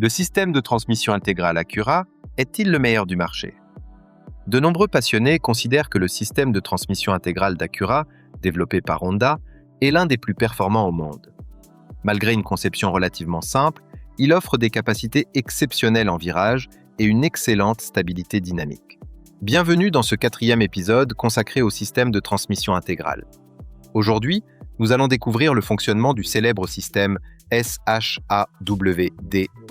Le système de transmission intégrale Acura est-il le meilleur du marché? De nombreux passionnés considèrent que le système de transmission intégrale d'Acura, développé par Honda, est l'un des plus performants au monde. Malgré une conception relativement simple, il offre des capacités exceptionnelles en virage et une excellente stabilité dynamique. Bienvenue dans ce 4e épisode consacré au système de transmission intégrale. Aujourd'hui, nous allons découvrir le fonctionnement du célèbre système SHAWD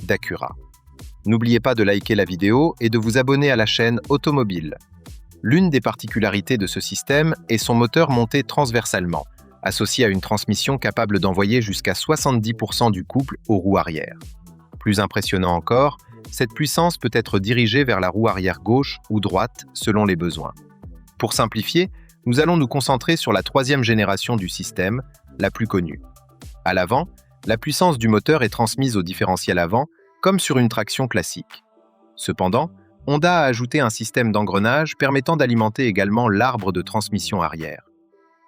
d'Acura. N'oubliez pas de liker la vidéo et de vous abonner à la chaîne Automobile. L'une des particularités de ce système est son moteur monté transversalement, associé à une transmission capable d'envoyer jusqu'à 70% du couple aux roues arrière. Plus impressionnant encore, cette puissance peut être dirigée vers la roue arrière gauche ou droite selon les besoins. Pour simplifier, nous allons nous concentrer sur la 3e génération du système, la plus connue. À l'avant, la puissance du moteur est transmise au différentiel avant, comme sur une traction classique. Cependant, Honda a ajouté un système d'engrenage permettant d'alimenter également l'arbre de transmission arrière.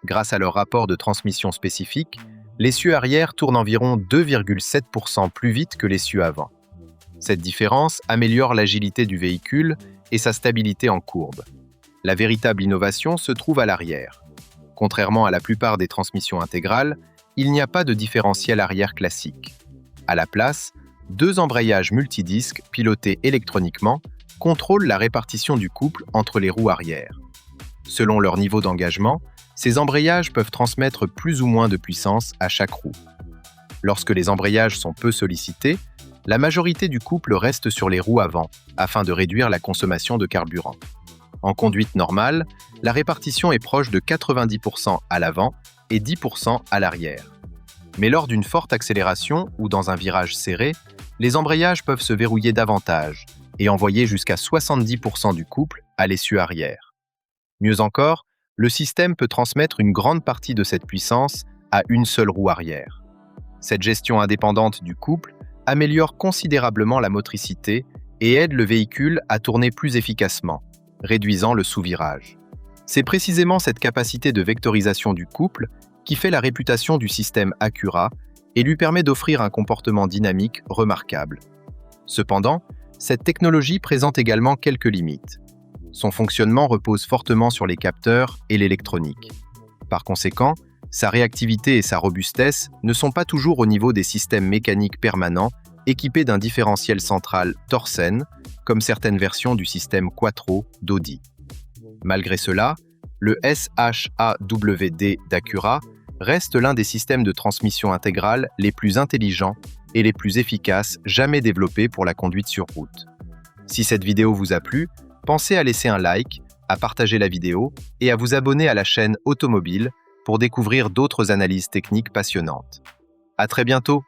Grâce à leur rapport de transmission spécifique, l'essieu arrière tourne environ 2,7% plus vite que l'essieu avant. Cette différence améliore l'agilité du véhicule et sa stabilité en courbe. La véritable innovation se trouve à l'arrière. Contrairement à la plupart des transmissions intégrales, il n'y a pas de différentiel arrière classique. À la place, 2 embrayages multidisques pilotés électroniquement contrôlent la répartition du couple entre les roues arrière. Selon leur niveau d'engagement, ces embrayages peuvent transmettre plus ou moins de puissance à chaque roue. Lorsque les embrayages sont peu sollicités, la majorité du couple reste sur les roues avant, afin de réduire la consommation de carburant. En conduite normale, la répartition est proche de 90% à l'avant et 10% à l'arrière. Mais lors d'une forte accélération ou dans un virage serré, les embrayages peuvent se verrouiller davantage et envoyer jusqu'à 70% du couple à l'essieu arrière. Mieux encore, le système peut transmettre une grande partie de cette puissance à une seule roue arrière. Cette gestion indépendante du couple améliore considérablement la motricité et aide le véhicule à tourner plus efficacement, réduisant le sous-virage. C'est précisément cette capacité de vectorisation du couple qui fait la réputation du système Acura et lui permet d'offrir un comportement dynamique remarquable. Cependant, cette technologie présente également quelques limites. Son fonctionnement repose fortement sur les capteurs et l'électronique. Par conséquent, sa réactivité et sa robustesse ne sont pas toujours au niveau des systèmes mécaniques permanents équipés d'un différentiel central Torsen, comme certaines versions du système Quattro d'Audi. Malgré cela, le SHAWD d'Acura reste l'un des systèmes de transmission intégrale les plus intelligents et les plus efficaces jamais développés pour la conduite sur route. Si cette vidéo vous a plu, pensez à laisser un like, à partager la vidéo et à vous abonner à la chaîne Automobile pour découvrir d'autres analyses techniques passionnantes. À très bientôt!